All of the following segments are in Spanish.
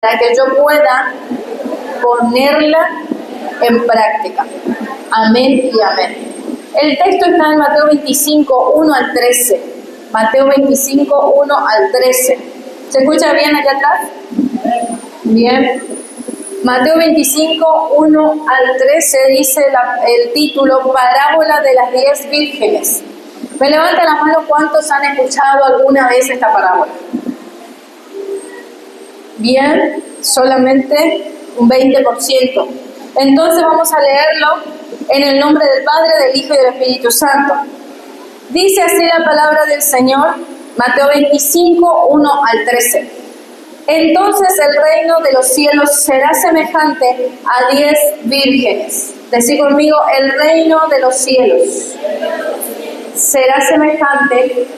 para que yo pueda ponerla en práctica. Amén y amén. El texto está en Mateo 25, 1 al 13. Mateo 25, 1 al 13. ¿Se escucha bien allá atrás? Bien. Mateo 25, 1 al 13 dice el título, Parábola de las 10 vírgenes. Me levanta la mano cuántos han escuchado alguna vez esta parábola. Bien, solamente un 20%. Entonces vamos a leerlo en el nombre del Padre, del Hijo y del Espíritu Santo. Dice así la palabra del Señor, Mateo 25, 1 al 13. Entonces el reino de los cielos será semejante a 10 vírgenes. Decí conmigo, el reino de los cielos será semejante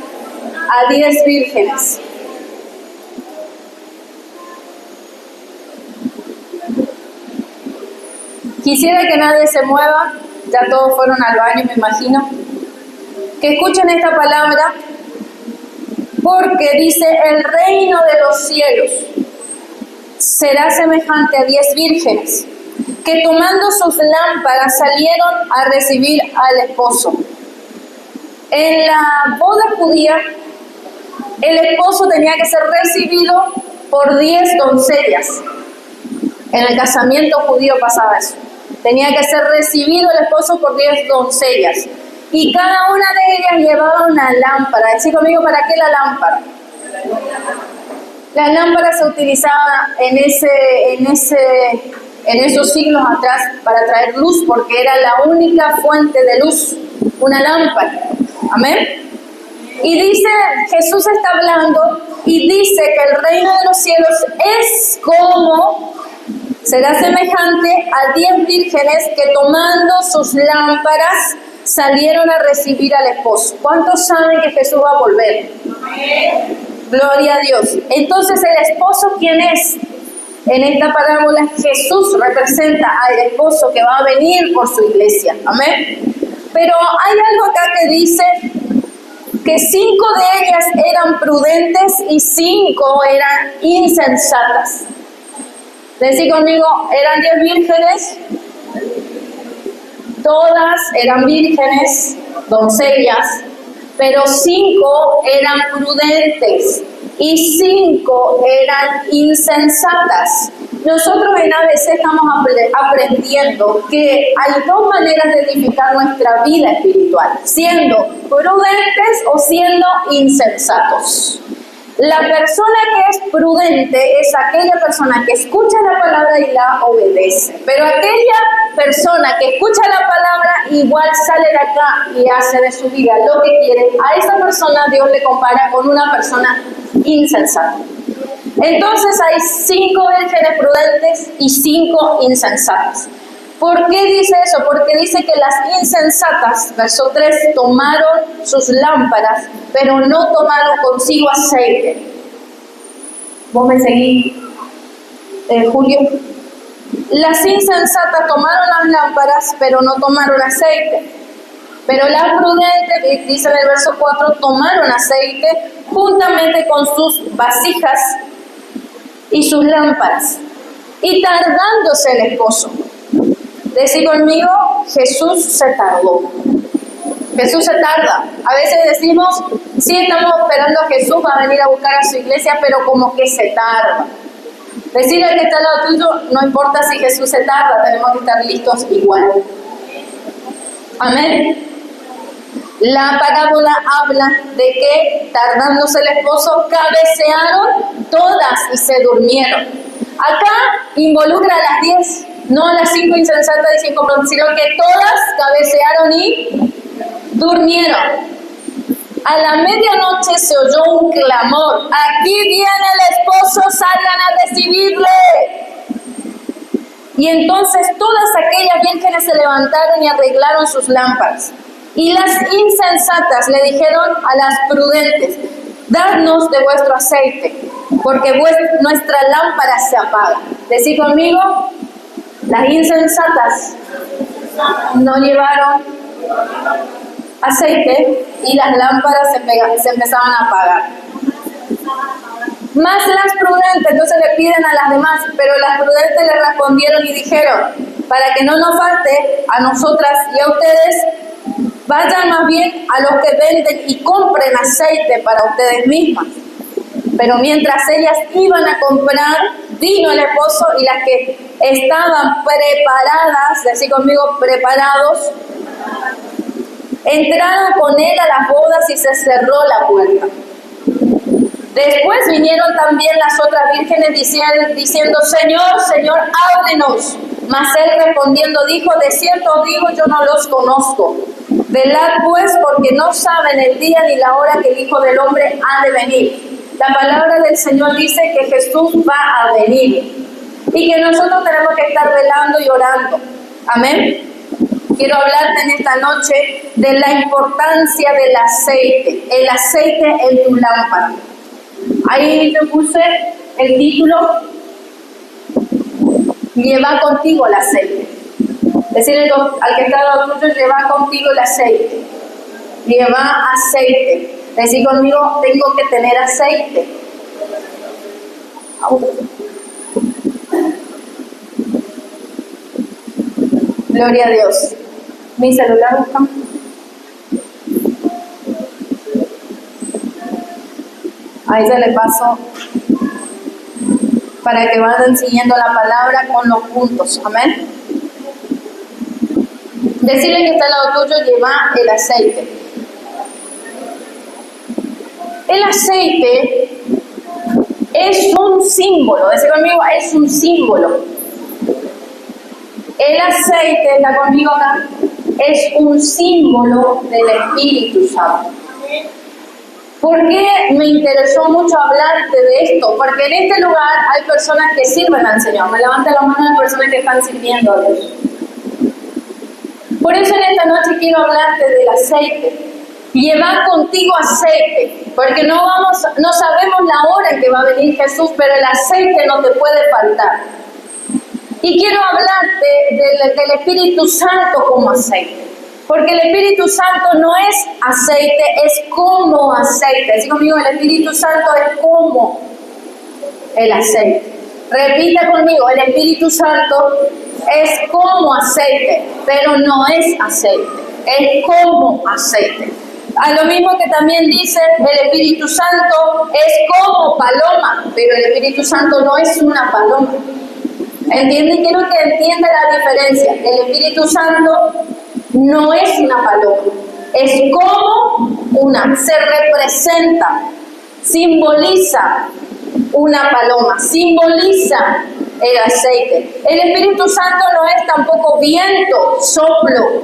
a 10 vírgenes. Quisiera que nadie se mueva, ya todos fueron al baño, me imagino. Que escuchen esta palabra, porque dice, el reino de los cielos será semejante a 10 vírgenes, que tomando sus lámparas salieron a recibir al esposo. En la boda judía, el esposo tenía que ser recibido por 10 doncellas. En el casamiento judío pasaba eso. Tenía que ser recibido el esposo por 10 doncellas. Y cada una de ellas llevaba una lámpara. Decí conmigo, ¿para qué la lámpara? La lámpara se utilizaba en esos siglos atrás para traer luz, porque era la única fuente de luz, una lámpara. Amén. Y dice, Jesús está hablando y dice que el reino de los cielos es como, será semejante a 10 vírgenes que tomando sus lámparas salieron a recibir al esposo. ¿Cuántos saben que Jesús va a volver? Amén. Gloria a Dios. Entonces, ¿el esposo quién es? En esta parábola Jesús representa al esposo que va a venir por su iglesia. Amén. Pero hay algo acá que dice que 5 de ellas eran prudentes y 5 eran insensatas. Decí conmigo, eran 10 vírgenes, todas eran vírgenes, doncellas, pero 5 eran prudentes y 5 eran insensatas. Nosotros en ABC estamos aprendiendo que hay 2 maneras de edificar nuestra vida espiritual, siendo prudentes o siendo insensatos. La persona que es prudente es aquella persona que escucha la palabra y la obedece. Pero aquella persona que escucha la palabra igual sale de acá y hace de su vida lo que quiere, a esa persona Dios le compara con una persona insensata. Entonces hay 5 vírgenes prudentes y 5 insensatas. ¿Por qué dice eso? Porque dice que las insensatas, verso 3, tomaron sus lámparas, pero no tomaron consigo aceite. ¿Vos me seguís, Julio? Las insensatas tomaron las lámparas, pero no tomaron aceite. Pero las prudentes, dice en el verso 4, tomaron aceite juntamente con sus vasijas y sus lámparas. Y tardándose el esposo. Decí conmigo, Jesús se tardó. Jesús se tarda. A veces decimos, sí estamos esperando a Jesús, va a venir a buscar a su iglesia, pero como que se tarda. Decirle al que está al lado tuyo, no importa si Jesús se tarda, tenemos que estar listos igual. Amén. La parábola habla de que, tardándose el esposo, cabecearon todas y se durmieron. Acá involucra a las 10, no a las 5 insensatas y 5 prudentes, sino que todas cabecearon y durmieron. A la medianoche se oyó un clamor: aquí viene el esposo, salgan a recibirle. Y entonces todas aquellas vírgenes se levantaron y arreglaron sus lámparas. Y las insensatas le dijeron a las prudentes: dadnos de vuestro aceite, porque nuestra lámpara se apaga. Decí conmigo, las insensatas no llevaron aceite y las lámparas se empezaban a apagar. Más las prudentes, entonces le piden a las demás, pero las prudentes le respondieron y dijeron, para que no nos falte a nosotras y a ustedes, vayan más bien a los que venden y compren aceite para ustedes mismas. Pero mientras ellas iban a comprar, vino el esposo y las que estaban preparadas, decí conmigo, preparados, entraron con él a las bodas y se cerró la puerta. Después vinieron también las otras vírgenes diciendo, Señor, Señor, ábrenos. Mas él respondiendo dijo, de cierto os digo, yo no los conozco. Velad pues, porque no saben el día ni la hora que el Hijo del Hombre ha de venir. La palabra del Señor dice que Jesús va a venir y que nosotros tenemos que estar velando y orando. Amén. Quiero hablarte en esta noche de la importancia del aceite, el aceite en tu lámpara. Ahí yo puse el título, lleva contigo el aceite. Decirle al que está al lado tuyo, lleva contigo el aceite. Lleva aceite. Decir conmigo, tengo que tener aceite. Gloria a Dios. Mi celular busca. Ahí se le paso para que vayan siguiendo la palabra con los puntos. Amén. Decirle que está al lado tuyo, lleva el aceite. El aceite es un símbolo, decir conmigo, es un símbolo. El aceite, está conmigo acá, es un símbolo del Espíritu Santo. ¿Por qué me interesó mucho hablarte de esto? Porque en este lugar hay personas que sirven al Señor. Me levanta la mano las personas que están sirviendo a Dios. Por eso en esta noche quiero hablarte del aceite. Llevar contigo aceite, porque no sabemos la hora en que va a venir Jesús, pero el aceite no te puede faltar. Y quiero hablarte del Espíritu Santo como aceite, porque el Espíritu Santo no es aceite, es como aceite. Así conmigo, el Espíritu Santo es como el aceite. Repita conmigo, el Espíritu Santo es como aceite, pero no es aceite, es como aceite. A lo mismo que también dice, el Espíritu Santo es como paloma, pero el Espíritu Santo no es una paloma. ¿Entienden? Quiero que entiendan la diferencia. El Espíritu Santo no es una paloma, es como una, se representa, simboliza una paloma, simboliza el aceite. El Espíritu Santo no es tampoco viento, soplo,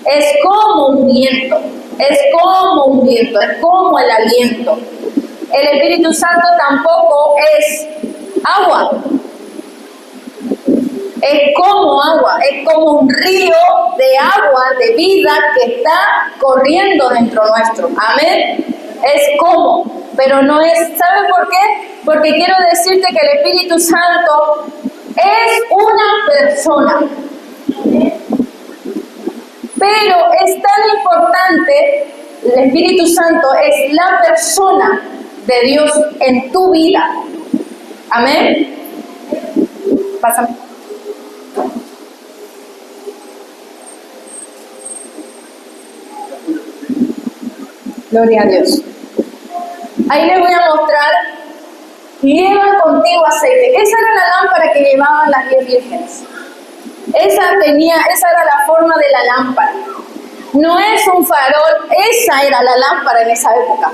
es como un viento. Es como un viento, es como el aliento. El Espíritu Santo tampoco es agua. Es como agua, es como un río de agua, de vida que está corriendo dentro nuestro. Amén. Es como, pero no es, ¿sabe por qué? Porque quiero decirte que el Espíritu Santo es una persona. Pero es tan importante, el Espíritu Santo es la persona de Dios en tu vida. Amén. Pásame. Gloria a Dios. Ahí les voy a mostrar. Lleva contigo aceite. Esa era la lámpara que llevaban las 10 vírgenes. Esa era la forma de la lámpara. No es un farol, esa era la lámpara en esa época.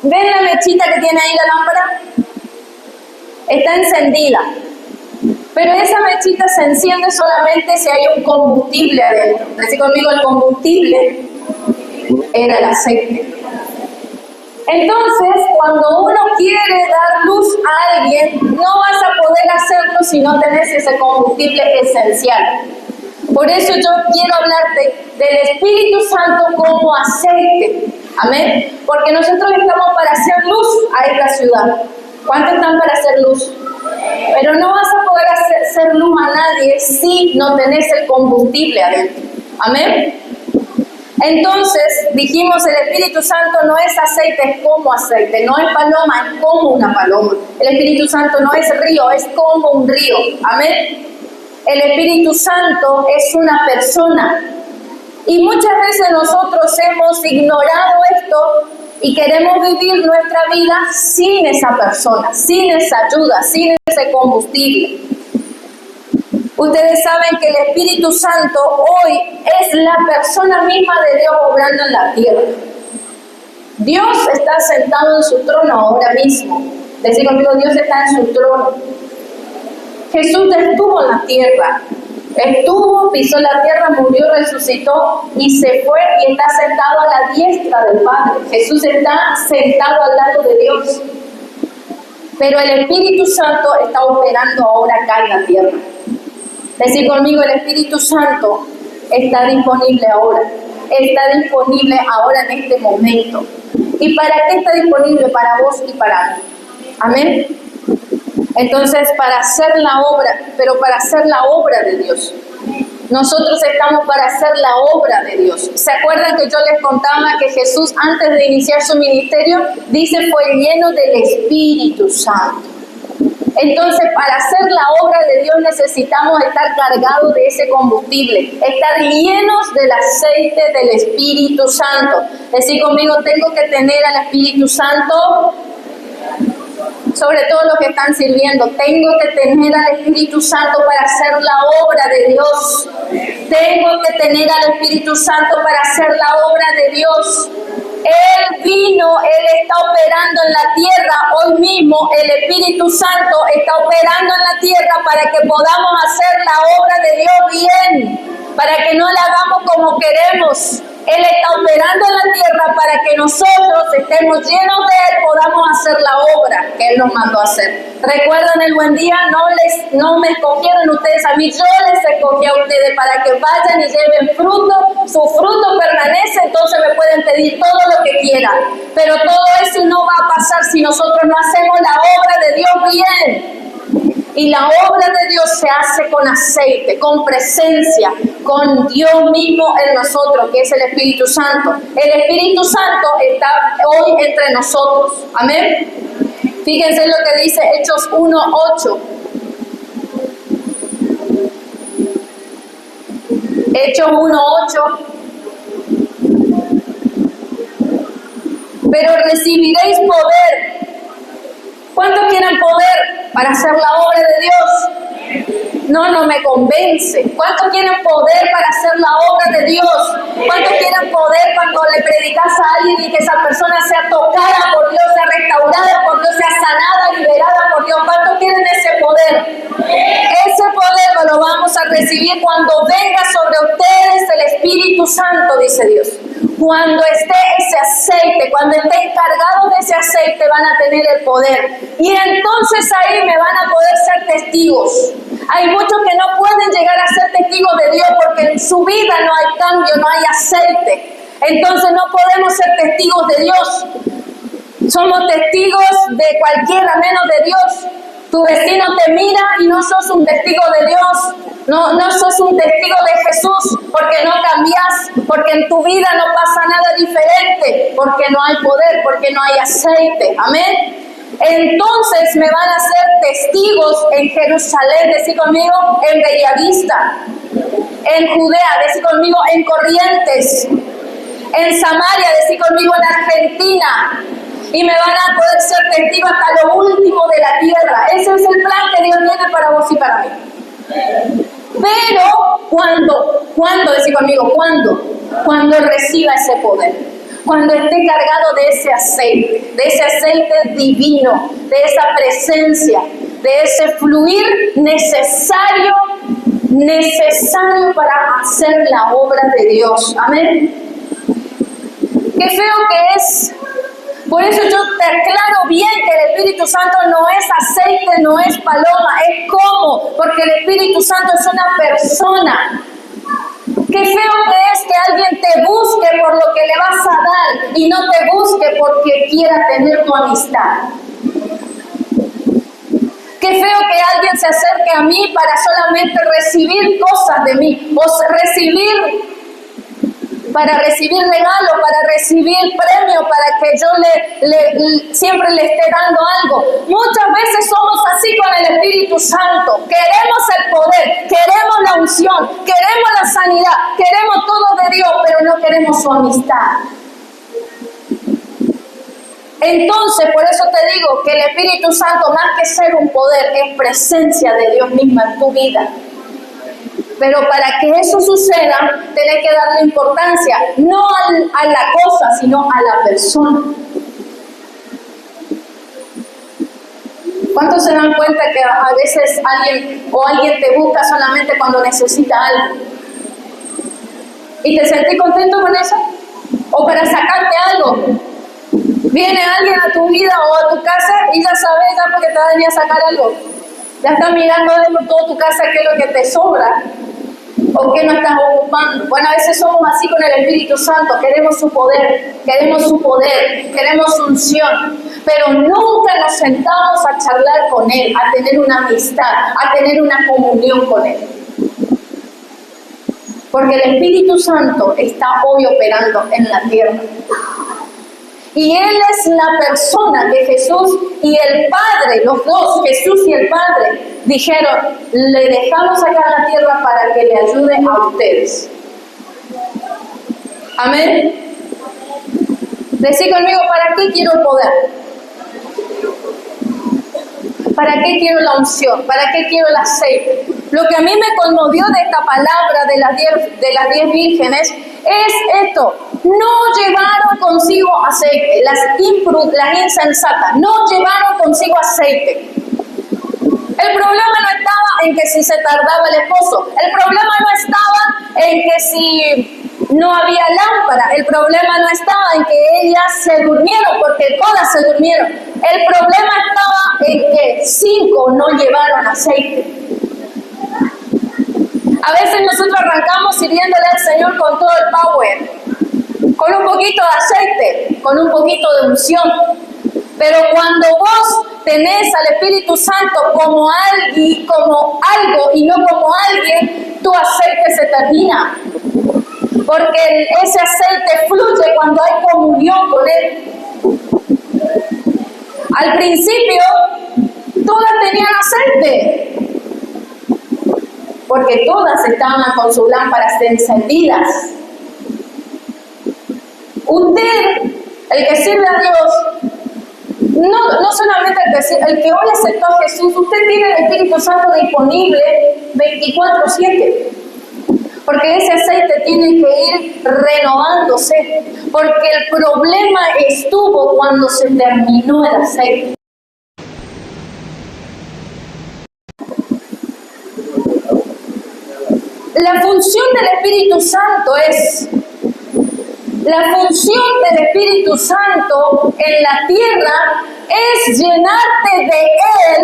¿Ven la mechita que tiene ahí la lámpara? Está encendida. Pero esa mechita se enciende solamente si hay un combustible adentro. Así conmigo, el combustible era el aceite. Entonces, cuando uno quiere dar luz a alguien, no vas a poder hacerlo si no tenés ese combustible esencial. Por eso yo quiero hablarte del Espíritu Santo como aceite. Amén. Porque nosotros estamos para hacer luz a esta ciudad. ¿Cuántos están para hacer luz? Pero no vas a poder hacer luz a nadie si no tenés el combustible adentro. Amén. Entonces, dijimos, el Espíritu Santo no es aceite, es como aceite. No es paloma, es como una paloma. El Espíritu Santo no es río, es como un río. Amén. El Espíritu Santo es una persona. Y muchas veces nosotros hemos ignorado esto y queremos vivir nuestra vida sin esa persona, sin esa ayuda, sin ese combustible. Ustedes saben que el Espíritu Santo hoy es la persona misma de Dios obrando en la tierra. Dios está sentado en su trono ahora mismo. Decir conmigo, Dios está en su trono. Jesús estuvo en la tierra. Estuvo, pisó la tierra, murió, resucitó y se fue y está sentado a la diestra del Padre. Jesús está sentado al lado de Dios. Pero el Espíritu Santo está operando ahora acá en la tierra. Decir conmigo, el Espíritu Santo está disponible ahora. Está disponible ahora en este momento. ¿Y para qué está disponible? Para vos y para mí. Amén. Entonces, para hacer la obra, pero para hacer la obra de Dios. Nosotros estamos para hacer la obra de Dios. ¿Se acuerdan que yo les contaba que Jesús, antes de iniciar su ministerio, dice, fue lleno del Espíritu Santo? Entonces, para hacer la obra de Dios necesitamos estar cargados de ese combustible, estar llenos del aceite del Espíritu Santo. Decir conmigo, tengo que tener al Espíritu Santo. Sobre todo los que están sirviendo, tengo que tener al Espíritu Santo para hacer la obra de Dios. Tengo que tener al Espíritu Santo para hacer la obra de Dios. Él vino, Él está operando en la tierra. Hoy mismo el Espíritu Santo está operando en la tierra para que podamos hacer la obra de Dios bien, para que no la hagamos como queremos. Él está operando en la tierra para que nosotros estemos llenos de Él, podamos hacer la obra que Él nos mandó a hacer. ¿Recuerdan el buen día? No me escogieron ustedes a mí, yo les escogí a ustedes para que vayan y lleven fruto. Su fruto permanece, entonces me pueden pedir todo lo que quieran. Pero todo eso no va a pasar si nosotros no hacemos la obra de Dios bien. Y la obra de Dios se hace con aceite, con presencia, con Dios mismo en nosotros, que es el Espíritu Santo. El Espíritu Santo está hoy entre nosotros. Amén. Fíjense lo que dice Hechos 1:8. Hechos 1:8. Pero recibiréis poder. ¿Cuántos quieren poder para hacer la obra de Dios? No me convence. ¿Cuántos quieren poder para hacer la obra de Dios? ¿Cuántos quieren poder cuando le predicas a alguien y que esa persona sea tocada por Dios, sea restaurada por Dios, sea sanada, liberada por Dios? ¿Cuántos quieren ese poder? Ese poder lo vamos a recibir cuando venga sobre ustedes el Espíritu Santo, dice Dios. Cuando esté ese aceite, cuando estén cargados de ese aceite, van a tener el poder. Y entonces ahí me van a poder ser testigos. Hay muchos que no pueden llegar a ser testigos de Dios porque en su vida no hay cambio, no hay aceite. Entonces no podemos ser testigos de Dios. Somos testigos de cualquiera menos de Dios. Tu vecino te mira y no sos un testigo de Dios. No sos un testigo de Jesús porque no cambias, porque en tu vida no pasa nada diferente, porque no hay poder, porque no hay aceite. Amén. Entonces me van a ser testigos en Jerusalén, decir conmigo, en Bellavista, en Judea, decir conmigo, en Corrientes, en Samaria, decir conmigo, en Argentina. Y me van a poder ser testigos hasta lo último de la tierra. Ese es el plan que Dios tiene para vos y para mí. Pero ¿cuándo? Decir conmigo, cuando reciba ese poder, cuando esté cargado de ese aceite divino, de esa presencia, de ese fluir necesario para hacer la obra de Dios. Amén. Qué feo que es. Por eso yo te aclaro bien que el Espíritu Santo no es aceite, no es paloma, es como, porque el Espíritu Santo es una persona. Qué feo que es que alguien te busque por lo que le vas a dar y no te busque porque quiera tener tu amistad. Qué feo que alguien se acerque a mí para solamente recibir cosas de mí o recibir para recibir regalo, para recibir premio, para que yo siempre le esté dando algo. Muchas veces somos así con el Espíritu Santo. Queremos el poder, queremos la unción, queremos la sanidad, queremos todo de Dios, pero no queremos su amistad. Entonces, por eso te digo que el Espíritu Santo, más que ser un poder, es presencia de Dios misma en tu vida. Pero para que eso suceda, tienes que darle importancia, no a la cosa, sino a la persona. ¿Cuántos se dan cuenta que a veces alguien te busca solamente cuando necesita algo? ¿Y te sentís contento con eso? ¿O para sacarte algo? Viene alguien a tu vida o a tu casa y ya sabes, ya porque te va a venir a sacar algo. Ya estás mirando dentro de toda tu casa qué es lo que te sobra o qué no estás ocupando. Bueno, a veces somos así con el Espíritu Santo. Queremos su poder, queremos su unción. Pero nunca nos sentamos a charlar con Él, a tener una amistad, a tener una comunión con Él. Porque el Espíritu Santo está hoy operando en la tierra. Y Él es la persona que Jesús y el Padre, los dos, Jesús y el Padre, dijeron, le dejamos acá en la tierra para que le ayude a ustedes. Amén. Decí conmigo, ¿para qué quiero el poder? ¿Para qué quiero la unción? ¿Para qué quiero el aceite? Lo que a mí me conmovió de esta palabra de las 10 vírgenes es esto. No llevaron consigo aceite, las insensatas, no llevaron consigo aceite. El problema no estaba en que si se tardaba el esposo, el problema no estaba en que si no había lámpara, el problema no estaba en que ellas se durmieron, porque todas se durmieron. El problema estaba en que 5 no llevaron aceite. A veces nosotros arrancamos sirviéndole al Señor con todo el power, con un poquito de aceite, con un poquito de unción. Pero cuando vos tenés al Espíritu Santo como algo y no como alguien, tu aceite se termina. Porque ese aceite fluye cuando hay comunión con Él. Al principio, todas tenían aceite. Porque todas estaban con sus lámparas encendidas. Usted, el que sirve a Dios, no solamente el que hoy aceptó a Jesús, usted tiene el Espíritu Santo disponible 24/7. Porque ese aceite tiene que ir renovándose. Porque el problema estuvo cuando se terminó el aceite. La función del Espíritu Santo en la tierra es llenarte de Él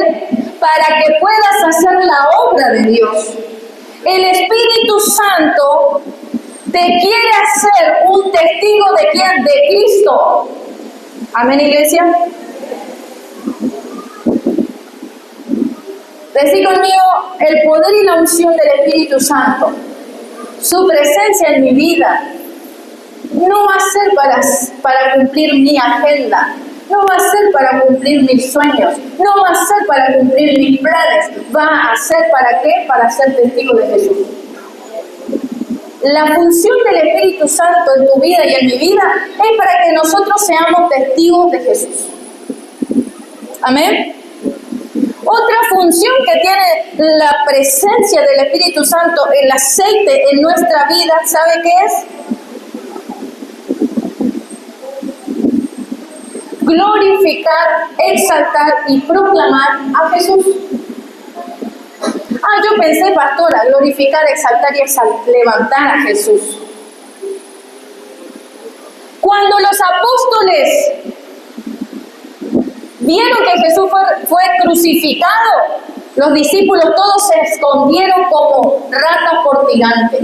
para que puedas hacer la obra de Dios. El Espíritu Santo te quiere hacer un testigo de ¿quién? De Cristo. Amén, iglesia. Decí conmigo, el poder y la unción del Espíritu Santo, su presencia en mi vida, no va a ser para cumplir mi agenda, no va a ser para cumplir mis sueños, no va a ser para cumplir mis planes, va a ser ¿para qué? Para ser testigo de Jesús. La función del Espíritu Santo en tu vida y en mi vida es para que nosotros seamos testigos de Jesús. Amén. Otra función que tiene la presencia del Espíritu Santo, el aceite en nuestra vida, ¿sabe qué es? Glorificar, exaltar y proclamar a Jesús. Yo pensé, pastora, glorificar, exaltar y levantar a Jesús. Cuando los apóstoles vieron que Jesús fue crucificado, los discípulos todos se escondieron como ratas por gigante.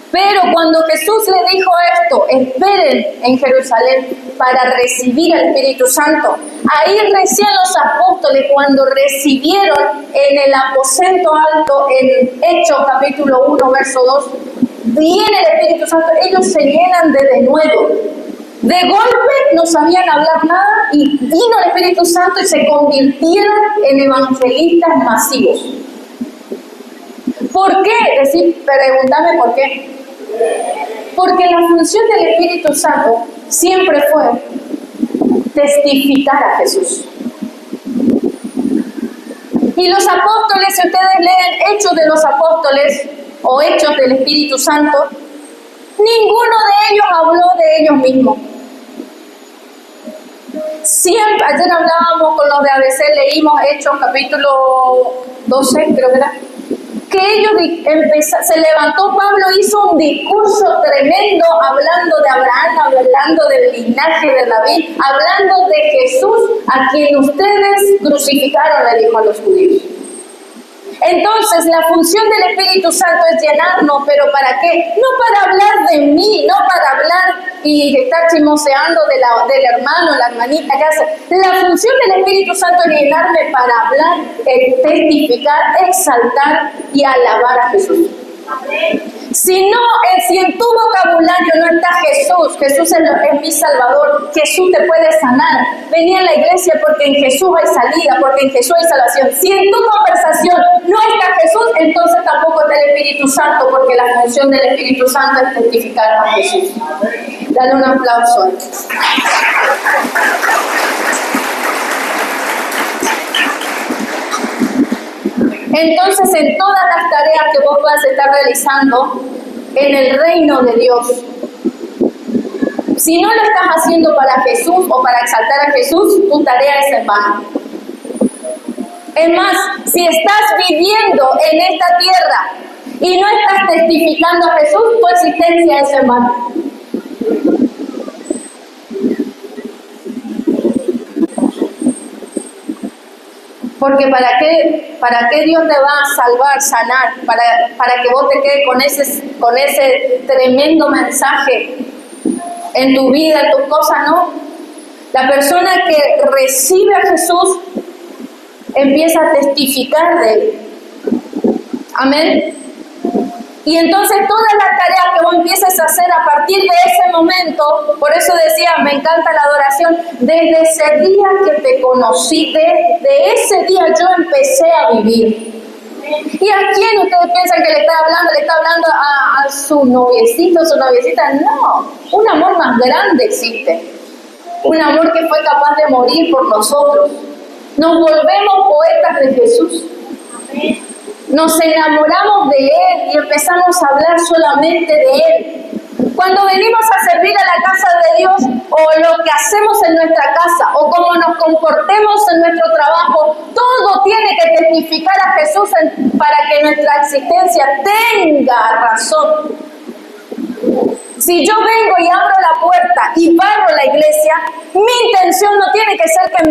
Pero cuando Jesús le dijo esto, esperen en Jerusalén para recibir el Espíritu Santo, ahí recién los apóstoles, cuando recibieron en el aposento alto, en Hechos capítulo 1, verso 2, viene el Espíritu Santo, ellos se llenan de nuevo. De golpe no sabían hablar nada y vino el Espíritu Santo y se convirtieron en evangelistas masivos. ¿Por qué? Pregúntame por qué. Porque la función del Espíritu Santo siempre fue testificar a Jesús. Y los apóstoles, si ustedes leen Hechos de los Apóstoles o Hechos del Espíritu Santo, ninguno de ellos habló de ellos mismos. Siempre, ayer hablábamos con los de ABC, leímos Hechos capítulo 12, creo que era, que ellos se levantó Pablo, hizo un discurso tremendo hablando de Abraham, hablando del linaje de David, hablando de Jesús, a quien ustedes crucificaron, le dijo a los judíos. Entonces, la función del Espíritu Santo es llenarnos, pero ¿para qué? No para hablar de mí, no para hablar y estar chismoseando del hermano, la hermanita que hace. La función del Espíritu Santo es llenarme para hablar, testificar, exaltar y alabar a Jesús. Si en tu vocabulario no está Jesús, Jesús es mi Salvador, Jesús te puede sanar. Vení a la iglesia porque en Jesús hay salida, porque en Jesús hay salvación. Si en tu conversación no está Jesús, entonces tampoco está el Espíritu Santo, porque la función del Espíritu Santo es testificar a Jesús. Dale un aplauso. Entonces, en todas las tareas que vos puedas estar realizando en el reino de Dios, si no lo estás haciendo para Jesús o para exaltar a Jesús, tu tarea es en vano. Es más, si estás viviendo en esta tierra y no estás testificando a Jesús, tu existencia es en vano. Porque ¿para qué Dios te va a salvar, sanar? Para que vos te quedes con ese tremendo mensaje en tu vida, en tus cosas, ¿no? La persona que recibe a Jesús empieza a testificar de Él. Amén. Y entonces todas las tareas que vos empieces a hacer a partir de ese momento, por eso decía, me encanta la adoración, desde ese día que te conocí, desde ese día yo empecé a vivir. ¿Y a quién ustedes piensan que le está hablando? ¿Le está hablando a su noviecito, su noviecita? No, un amor más grande existe. Un amor que fue capaz de morir por nosotros. Nos volvemos poetas de Jesús. Nos enamoramos de Él y empezamos a hablar solamente de Él. Cuando venimos a servir a la casa de Dios, o lo que hacemos en nuestra casa, o cómo nos comportemos en nuestro trabajo, todo tiene que testificar a Jesús para que nuestra existencia tenga razón. Si yo vengo y abro la puerta y barro la iglesia, mi intención no tiene que ser que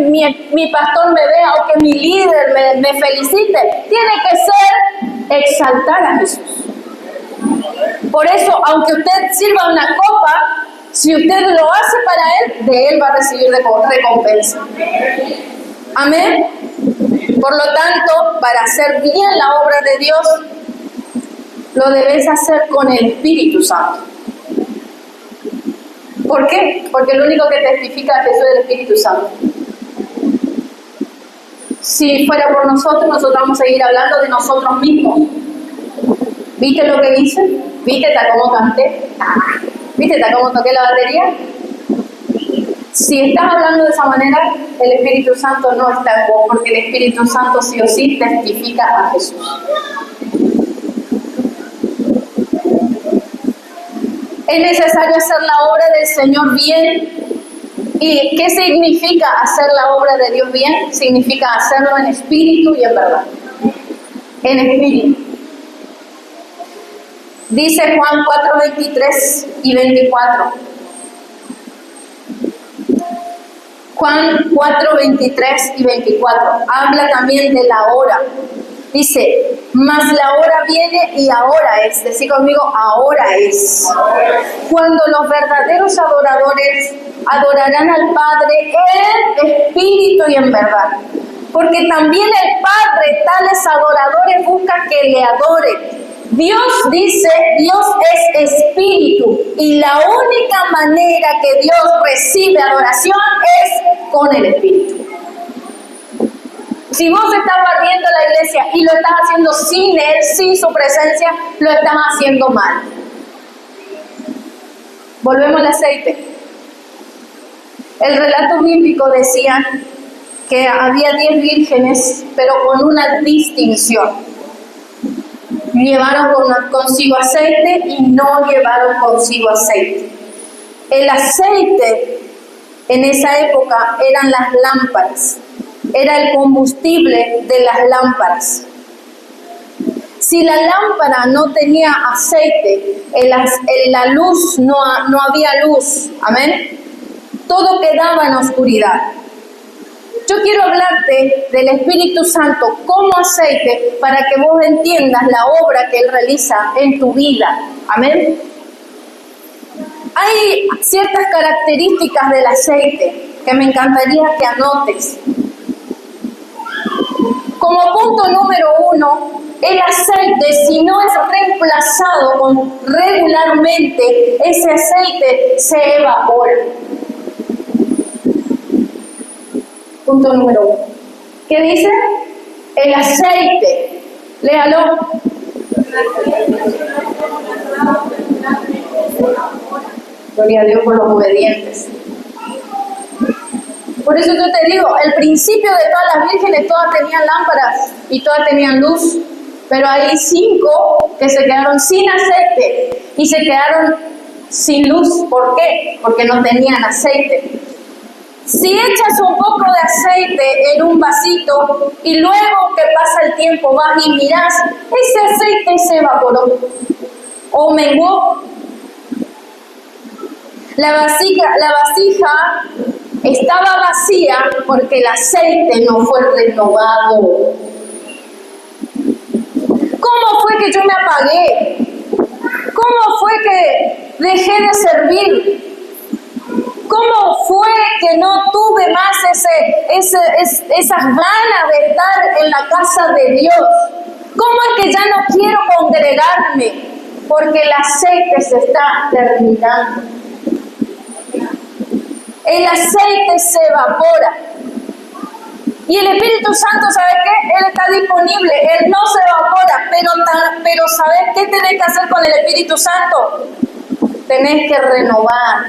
mi pastor me vea o que mi líder me felicite. Tiene que ser exaltar a Jesús. Por eso, aunque usted sirva una copa, si usted lo hace para Él, de Él va a recibir recompensa. Amén. Por lo tanto, para hacer bien la obra de Dios, lo debes hacer con el Espíritu Santo. ¿Por qué? Porque el único que testifica a Jesús es el Espíritu Santo. Si fuera por nosotros, nosotros vamos a seguir hablando de nosotros mismos. ¿Viste lo que hice? ¿Viste cómo canté? ¿Viste cómo toqué la batería? Si estás hablando de esa manera, el Espíritu Santo no está en vos, porque el Espíritu Santo sí o sí testifica a Jesús. Es necesario hacer la obra del Señor bien. ¿Y qué significa hacer la obra de Dios bien? Significa hacerlo en espíritu y en verdad. En espíritu. Dice Juan 4, 23 y 24. Juan 4, 23 y 24. Habla también de la hora. Dice, mas la hora viene y ahora es. Decí conmigo, ahora es. Cuando los verdaderos adoradores adorarán al Padre en espíritu y en verdad. Porque también el Padre tales adoradores busca que le adoren. Dios dice, Dios es espíritu y la única manera que Dios recibe adoración es con el espíritu. Si vos estás barriendo la iglesia y lo estás haciendo sin Él, sin su presencia, lo estás haciendo mal. Volvemos al aceite. El relato bíblico decía que había 10 vírgenes, pero con una distinción. Llevaron consigo aceite y no llevaron consigo aceite. El aceite en esa época eran las lámparas, era el combustible de las lámparas. Si la lámpara no tenía aceite, en la luz no había luz, amén. Todo quedaba en oscuridad. Yo quiero hablarte del Espíritu Santo como aceite para que vos entiendas la obra que Él realiza en tu vida. Amén. Hay ciertas características del aceite que me encantaría que anotes. Como punto número 1, el aceite, si no es reemplazado regularmente, ese aceite se evapora. Punto número 1. ¿Qué dice? El aceite. Léalo. Gloria a Dios por los obedientes. Por eso yo te digo, el principio de todas las vírgenes, todas tenían lámparas y todas tenían luz, pero hay 5 que se quedaron sin aceite y se quedaron sin luz. ¿Por qué? Porque no tenían aceite. Si echas un poco de aceite en un vasito y luego que pasa el tiempo vas y miras, ese aceite se evaporó o menguó. La vasija estaba vacía porque el aceite no fue renovado. ¿Cómo fue que yo me apagué? ¿Cómo fue que dejé de servir? ¿Cómo fue que no tuve más esas ganas de estar en la casa de Dios? ¿Cómo es que ya no quiero congregarme? Porque el aceite se está terminando. El aceite se evapora. Y el Espíritu Santo, ¿sabes qué? Él está disponible, Él no se evapora, pero ¿sabes qué tenés que hacer con el Espíritu Santo? Tenés que renovar.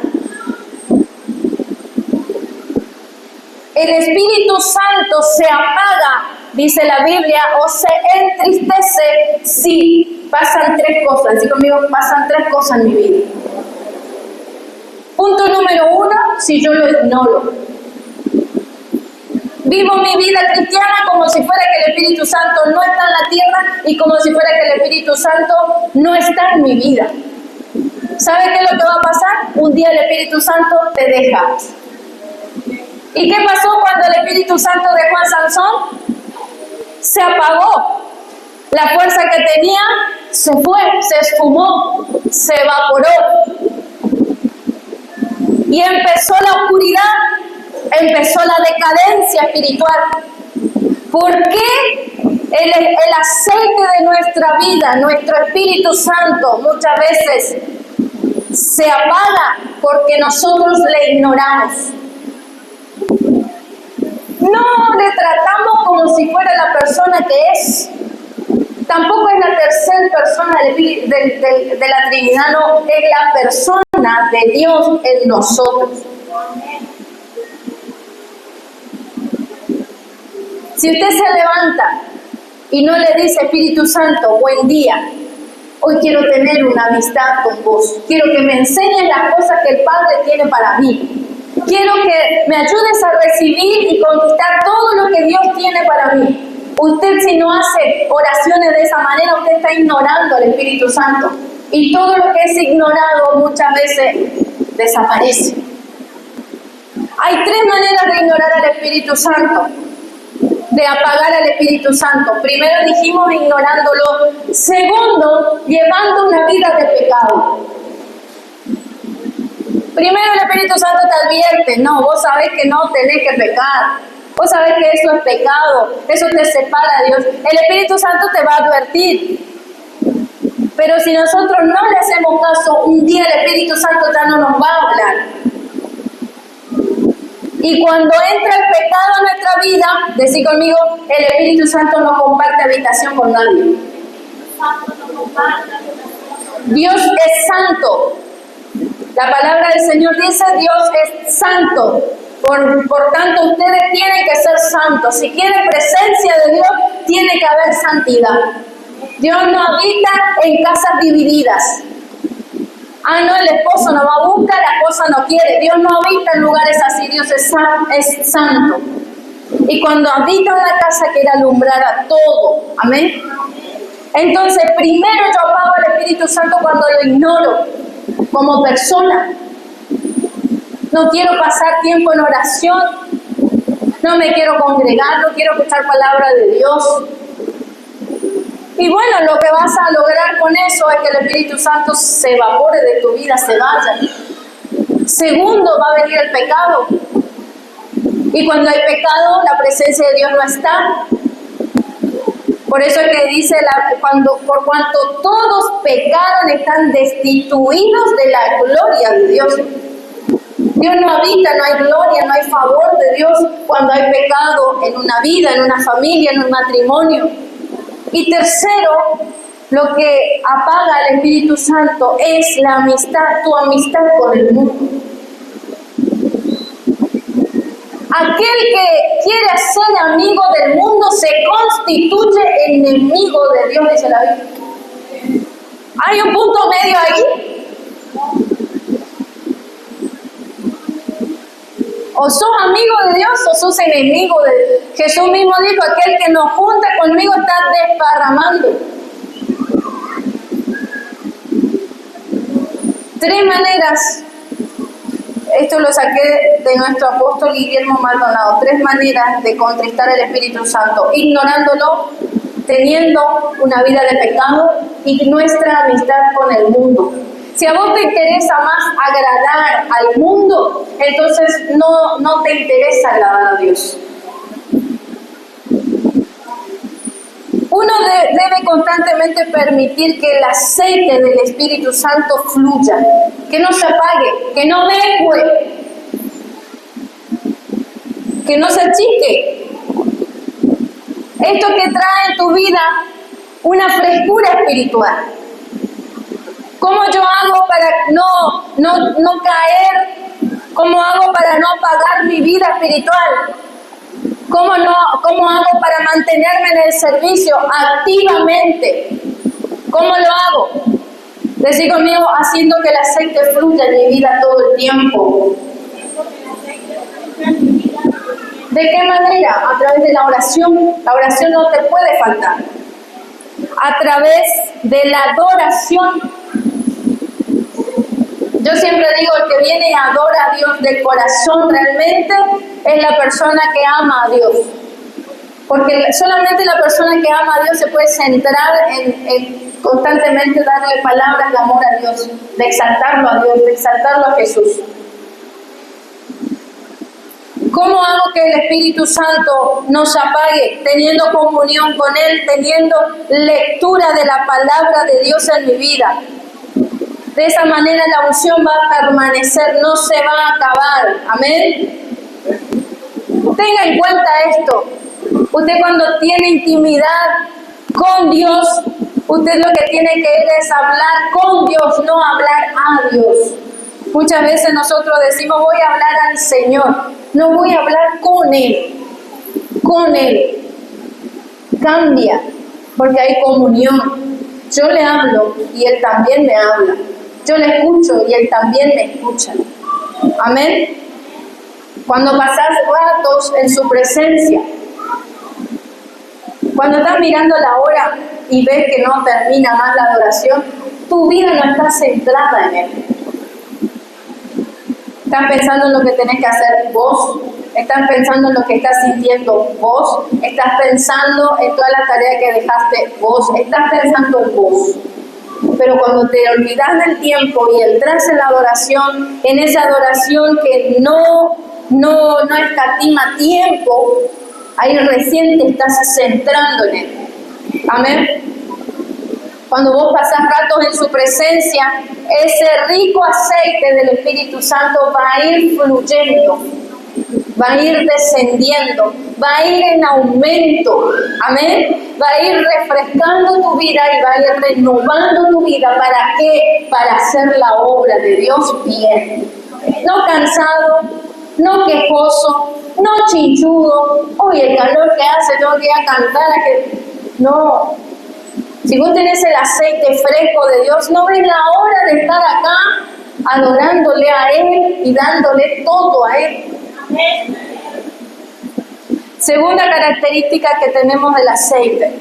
El Espíritu Santo se apaga, dice la Biblia, o se entristece si pasan 3 cosas. Así conmigo, pasan 3 cosas en mi vida. Punto número 1, si yo lo ignoro. Vivo mi vida cristiana como si fuera que el Espíritu Santo no está en la tierra y como si fuera que el Espíritu Santo no está en mi vida. ¿Sabe qué es lo que va a pasar? Un día el Espíritu Santo te deja. ¿Y qué pasó cuando el Espíritu Santo dejó a Sansón? Se apagó. La fuerza que tenía se fue, se esfumó, se evaporó. Y empezó la oscuridad, empezó la decadencia espiritual. ¿Por qué el aceite de nuestra vida, nuestro Espíritu Santo, muchas veces se apaga? Porque nosotros le ignoramos. No le tratamos como si fuera la persona que es. Tampoco es la tercera persona de la Trinidad, no, es la persona de Dios en nosotros. Si usted se levanta y no le dice, Espíritu Santo, buen día, hoy quiero tener una amistad con vos, quiero que me enseñes las cosas que el Padre tiene para mí, quiero que me ayudes a recibir y conquistar todo lo que Dios tiene para mí. Usted, si no hace oraciones de esa manera, usted está ignorando al Espíritu Santo. Y todo lo que es ignorado muchas veces desaparece. Hay 3 maneras de ignorar al Espíritu Santo, de apagar al Espíritu Santo. Primero dijimos ignorándolo. Segundo, llevando una vida de pecado. Primero el Espíritu Santo te advierte, no, vos sabés que no tenés que pecar. Vos sabés que eso es pecado, eso te separa de Dios. El Espíritu Santo te va a advertir. Pero si nosotros no le hacemos caso, un día el Espíritu Santo ya no nos va a hablar. Y cuando entra el pecado en nuestra vida, decid conmigo, el Espíritu Santo no comparte habitación con nadie. Dios es santo. La palabra del Señor dice, Dios es santo. Por tanto, ustedes tienen que ser santos. Si quieren presencia de Dios, tiene que haber santidad. Dios no habita en casas divididas. Ah, no, el esposo no va a buscar, la esposa no quiere. Dios no habita en lugares así, Dios es santo. Y cuando habita en la casa quiere alumbrar a todo. Amén. Entonces, primero yo apago al Espíritu Santo cuando lo ignoro como persona. No quiero pasar tiempo en oración. No me quiero congregar, no quiero escuchar palabra de Dios. Y bueno, lo que vas a lograr con eso es que el Espíritu Santo se evapore de tu vida, se vaya. Segundo, va a venir el pecado. Y cuando hay pecado, la presencia de Dios no está. Por eso es que dice, por cuanto todos pecaron, están destituidos de la gloria de Dios. Dios no habita, no hay gloria, no hay favor de Dios cuando hay pecado en una vida, en una familia, en un matrimonio. Y tercero, lo que apaga al Espíritu Santo es la amistad, tu amistad con el mundo. Aquel que quiere ser amigo del mundo se constituye enemigo de Dios, dice la Biblia. ¿Hay un punto medio ahí? O sos amigo de Dios o sos enemigo de Dios. Jesús mismo dijo, aquel que no junta conmigo está desparramando. 3 maneras, esto lo saqué de nuestro apóstol Guillermo Maldonado, 3 maneras de contristar al Espíritu Santo, ignorándolo, teniendo una vida de pecado y nuestra amistad con el mundo. Si a vos te interesa más agradar al mundo, entonces no te interesa agradar a Dios. Uno debe constantemente permitir que el aceite del Espíritu Santo fluya, que no se apague, que no mengue, que no se achique. Esto que trae en tu vida una frescura espiritual. ¿Cómo yo hago para no caer? ¿Cómo hago para no apagar mi vida espiritual? ¿Cómo hago para mantenerme en el servicio activamente? ¿Cómo lo hago? Decid conmigo, haciendo que el aceite fluya en mi vida todo el tiempo. ¿De qué manera? A través de la oración. La oración no te puede faltar. A través de la adoración. Yo siempre digo, el que viene y adora a Dios de corazón realmente es la persona que ama a Dios. Porque solamente la persona que ama a Dios se puede centrar en constantemente darle palabras de amor a Dios, de exaltarlo a Dios, de exaltarlo a Jesús. ¿Cómo hago que el Espíritu Santo nos apague? Teniendo comunión con Él, teniendo lectura de la palabra de Dios en mi vida. De esa manera la unción va a permanecer, no se va a acabar. Amén. Tenga en cuenta esto. Usted cuando tiene intimidad con Dios, usted lo que tiene que ir es hablar con Dios, no hablar a Dios. Muchas veces nosotros decimos, voy a hablar al Señor. No, voy a hablar con Él. Con Él. Cambia, porque hay comunión. Yo le hablo y Él también me habla. Yo le escucho y Él también me escucha. Amén. Cuando pasas ratos en su presencia, cuando estás mirando la hora y ves que no termina más la adoración, tu vida no está centrada en Él. Estás pensando en lo que tenés que hacer vos, estás pensando en lo que estás sintiendo vos, estás pensando en todas las tareas que dejaste vos, estás pensando en vos. Pero cuando te olvidas del tiempo y entras en la adoración, en esa adoración que no escatima tiempo, ahí recién te estás centrando en Él. Amén. Cuando vos pasás ratos en su presencia, ese rico aceite del Espíritu Santo va a ir fluyendo, va a ir descendiendo, va a ir en aumento, amén, va a ir refrescando tu vida y va a ir renovando tu vida. ¿Para qué? Para hacer la obra de Dios bien, no cansado, no quejoso, no chinchudo. Oye, el calor que hace, tengo que ir a cantar, no. Si vos tenés el aceite fresco de Dios, no ves la hora de estar acá adorándole a Él y dándole todo a Él. Segunda característica que tenemos del aceite.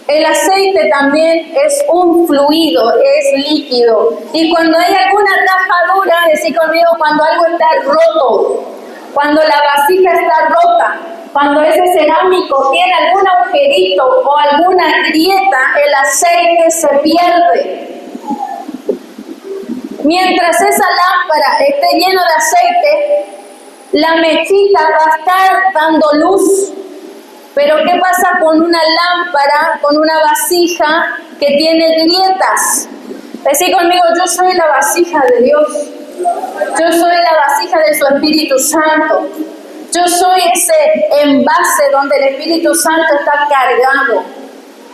El aceite también es un fluido, es líquido. Y cuando hay alguna rajadura, decir conmigo, cuando algo está roto, cuando la vasija está rota, cuando ese cerámico tiene algún agujerito o alguna grieta, el aceite se pierde. Mientras esa lámpara esté llena de aceite, la mechita va a estar dando luz. Pero ¿qué pasa con una lámpara, con una vasija que tiene grietas? Decí conmigo, yo soy la vasija de Dios. Yo soy la vasija de su Espíritu Santo. Yo soy ese envase donde el Espíritu Santo está cargado.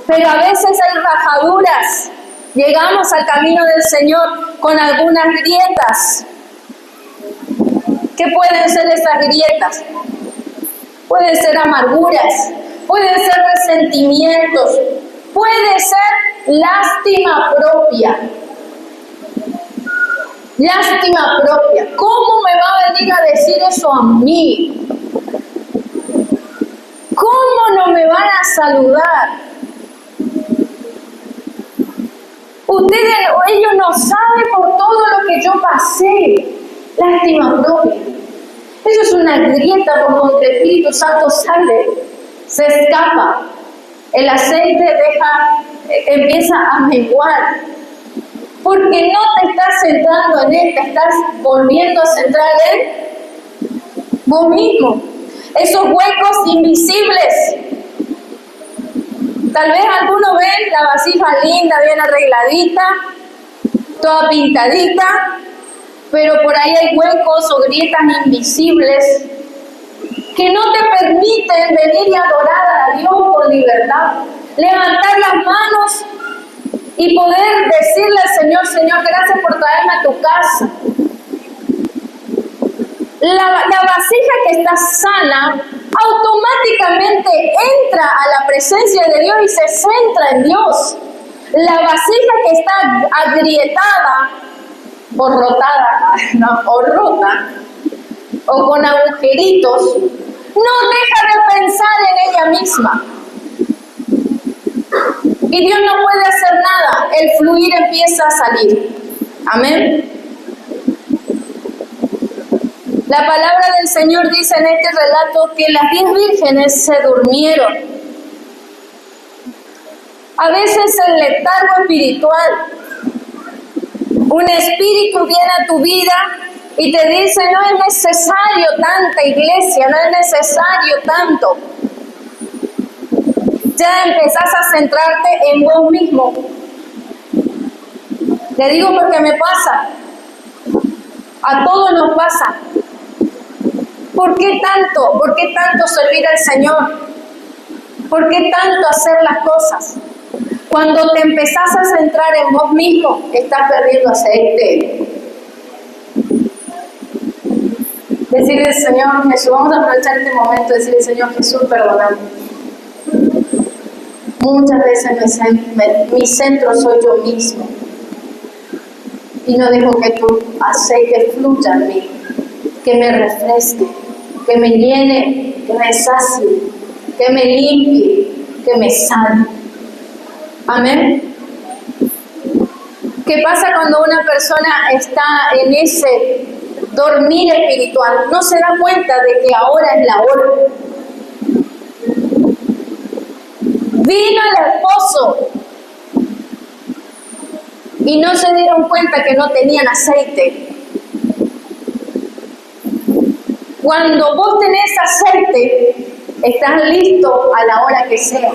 Pero a veces hay rajaduras. Llegamos al camino del Señor con algunas grietas. ¿Qué pueden ser esas grietas? Pueden ser amarguras, pueden ser resentimientos, puede ser lástima propia. Lástima propia. ¿Cómo me va a venir a decir eso a mí? ¿Cómo no me van a saludar? Ustedes o ellos no saben por todo lo que yo pasé. Lástima propia. Eso es una grieta por donde el Espíritu Santo sale, se escapa. El aceite empieza a menguar. Porque no te estás centrando en Él, te estás volviendo a centrar en vos mismo. Esos huecos invisibles. Tal vez algunos ven la vasija linda, bien arregladita, toda pintadita, pero por ahí hay huecos o grietas invisibles que no te permiten venir y adorar a Dios con libertad. Levantar las manos y poder decirle al Señor, Señor, gracias por traerme a tu casa. La vasija que está sana automáticamente entra a la presencia de Dios y se centra en Dios. La vasija que está agrietada o rotada, o rota, o con agujeritos, no deja de pensar en ella misma. Y Dios no puede hacer nada, el fluir empieza a salir. Amén. La palabra del Señor dice en este relato que las 10 vírgenes se durmieron. A veces el letargo espiritual, un espíritu viene a tu vida y te dice, no es necesario tanta iglesia, no es necesario tanto. Ya empezás a centrarte en vos mismo. Le digo porque me pasa. A todos nos pasa. ¿Por qué tanto? ¿Por qué tanto servir al Señor? ¿Por qué tanto hacer las cosas? Cuando te empezás a centrar en vos mismo, estás perdiendo aceite. Decirle, Señor Jesús, vamos a aprovechar este momento y decirle, Señor Jesús, perdóname. Muchas veces mi centro soy yo mismo y no dejo que tu aceite fluya en mí, que me refresque, que me llene, que me sacie, que me limpie, que me sane. Amén. ¿Qué pasa cuando una persona está en ese dormir espiritual? No se da cuenta de que ahora es la hora. Vino el esposo y no se dieron cuenta que no tenían aceite. Cuando vos tenés aceite, estás listo a la hora que sea.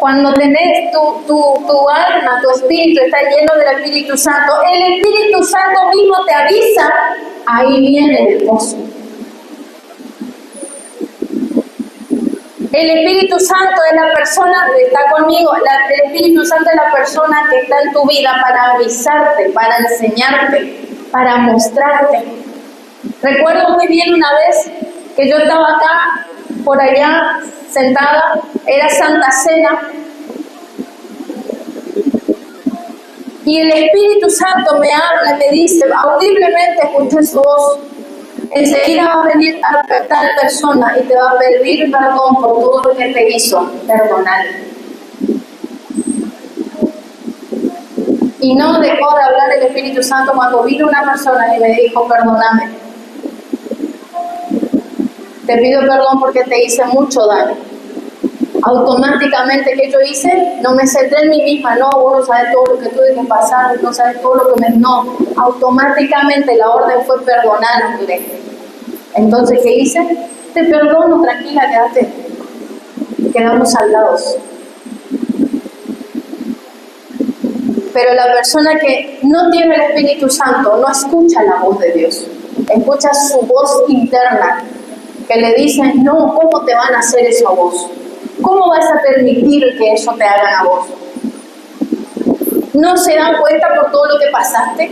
Cuando tenés tu alma, tu espíritu está lleno del Espíritu Santo, el Espíritu Santo mismo te avisa, ahí viene el pozo. El Espíritu Santo es la persona que está conmigo, el Espíritu Santo es la persona que está en tu vida para avisarte, para enseñarte, para mostrarte. Recuerdo muy bien una vez que yo estaba acá, por allá, sentada, era Santa Cena, y el Espíritu Santo me habla, me dice, audiblemente escuché su voz, enseguida va a venir tal persona y te va a pedir perdón por todo lo que te hizo, perdonar. Y no dejó de hablar el Espíritu Santo cuando vino una persona y me dijo, perdóname. Te pido perdón porque te hice mucho daño. Automáticamente, ¿qué yo hice? No me centré en mí misma, no, vos no sabes todo lo que tuve que pasar, no sabes todo lo que me... No, automáticamente la orden fue perdonar, mire. Entonces, ¿qué hice? Te perdono, tranquila, quédate. Quedamos saldados. Pero la persona que no tiene el Espíritu Santo no escucha la voz de Dios, escucha su voz interna, que le dice, no, ¿cómo te van a hacer eso a vos? ¿Cómo vas a permitir que eso te hagan a vos? ¿No se dan cuenta por todo lo que pasaste?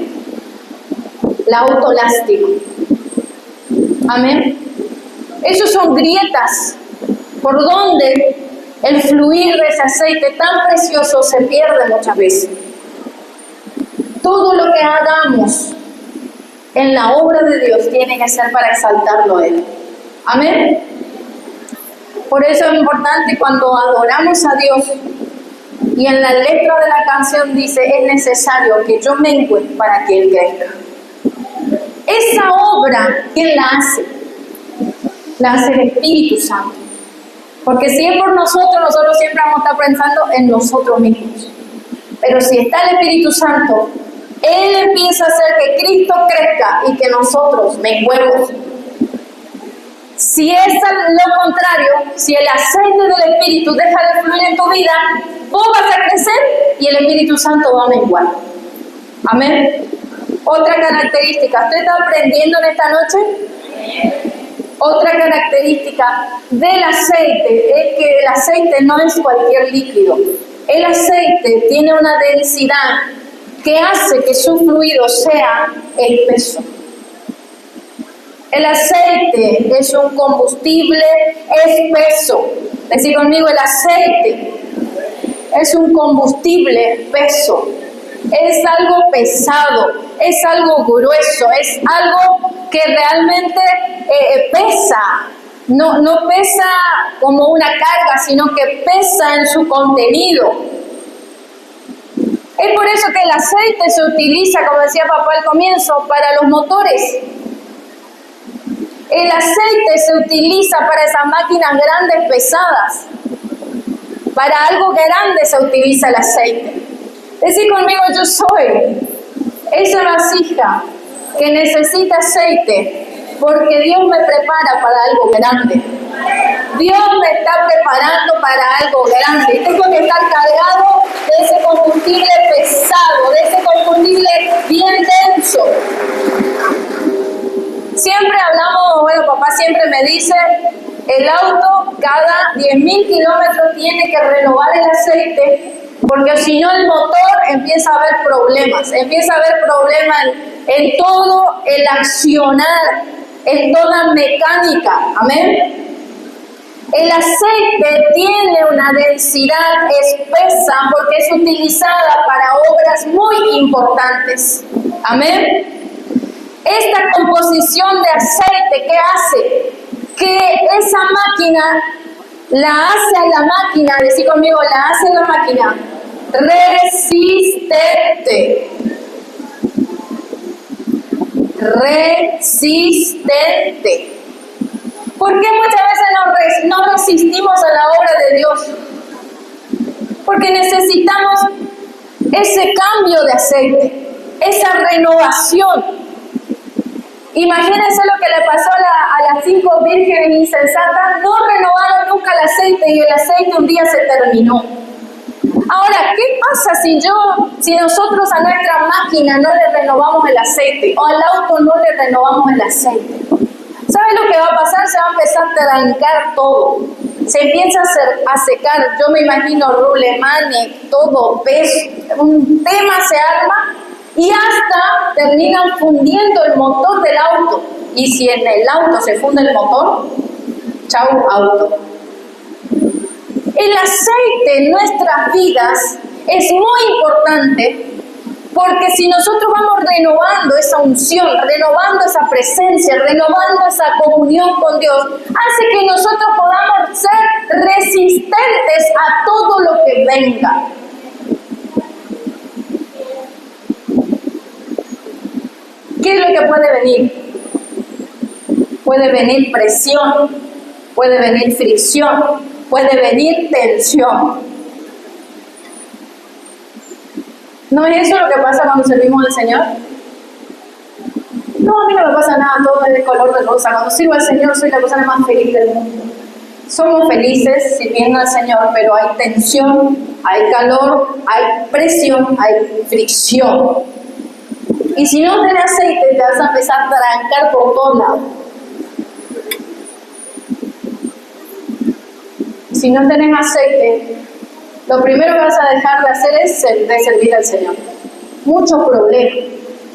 La autolástima. Amén. Esos son grietas por donde el fluir de ese aceite tan precioso se pierde muchas veces. Todo lo que hagamos en la obra de Dios tiene que ser para exaltarlo a Él. Amén. Por eso es importante cuando adoramos a Dios y en la letra de la canción dice, es necesario que yo mengue para que Él crezca. Esa obra, ¿quién la hace? La hace el Espíritu Santo. Porque si es por nosotros siempre vamos a estar pensando en nosotros mismos. Pero si está el Espíritu Santo, Él empieza a hacer que Cristo crezca y que nosotros menguemos. Si es lo contrario, si el aceite del Espíritu deja de fluir en tu vida, vos vas a crecer y el Espíritu Santo va a menguar. Amén. Otra característica, ¿usted está aprendiendo en esta noche? Otra característica del aceite es que el aceite no es cualquier líquido. El aceite tiene una densidad que hace que su fluido sea espeso. El aceite es un combustible espeso. Decir conmigo, el aceite es un combustible espeso. Es algo pesado, es algo grueso, es algo que realmente pesa. No pesa como una carga, sino que pesa en su contenido. Es por eso que el aceite se utiliza, como decía papá al comienzo, para los motores. El aceite se utiliza para esas máquinas grandes, pesadas. Para algo grande se utiliza el aceite. Decir conmigo, yo soy esa vasija que necesita aceite porque Dios me prepara para algo grande. Dios me está preparando para algo grande. Y tengo que estar cargado de ese combustible pesado, de ese combustible bien denso. Siempre hablamos, bueno, papá siempre me dice, el auto cada 10.000 kilómetros tiene que renovar el aceite, porque si no el motor empieza a haber problemas en todo el accionar, en toda mecánica, amén. El aceite tiene una densidad espesa porque es utilizada para obras muy importantes, amén. Esta composición de aceite, ¿qué hace? Que esa máquina la hace a la máquina, decir conmigo, la hace a la máquina resistente. Resistente. ¿Por qué muchas veces no resistimos a la obra de Dios? Porque necesitamos ese cambio de aceite, esa renovación. Imagínense lo que le pasó a las 5 vírgenes insensatas. No renovaron nunca el aceite y el aceite un día se terminó. Ahora, ¿qué pasa si nosotros a nuestra máquina no le renovamos el aceite o al auto no le renovamos el aceite? ¿Sabe lo que va a pasar? Se va a empezar a trancar todo. Se empieza a secar. Yo me imagino Rulemane, todo, un tema se arma y hasta terminan fundiendo el motor del auto. Y si en el auto se funde el motor, chau auto. El aceite en nuestras vidas es muy importante porque si nosotros vamos renovando esa unción, renovando esa presencia, renovando esa comunión con Dios, hace que nosotros podamos ser resistentes a todo lo que venga. ¿Qué es lo que puede venir? Puede venir presión, puede venir fricción, puede venir tensión. ¿No es eso lo que pasa cuando servimos al Señor? No, a mí no me pasa nada, todo es de color de rosa. Cuando sirvo al Señor soy la persona más feliz del mundo. Somos felices sirviendo al Señor, pero hay tensión, hay calor, hay presión, hay fricción. Y si no tenés aceite, te vas a empezar a trancar por todos lados. Si no tenés aceite, lo primero que vas a dejar de hacer es servir al Señor. Mucho problema,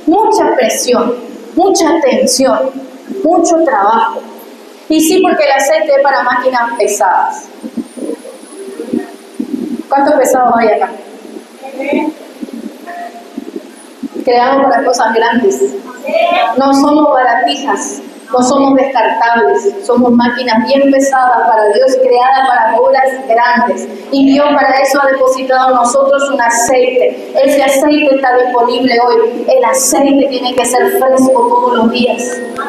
mucha presión, mucha tensión, mucho trabajo. Y sí, porque el aceite es para máquinas pesadas. ¿Cuántos pesados hay acá? Creados para cosas grandes. No somos baratijas. No somos descartables, somos máquinas bien pesadas para Dios, creadas para obras grandes. Y Dios para eso ha depositado en nosotros un aceite. Ese aceite está disponible hoy. El aceite tiene que ser fresco todos los días.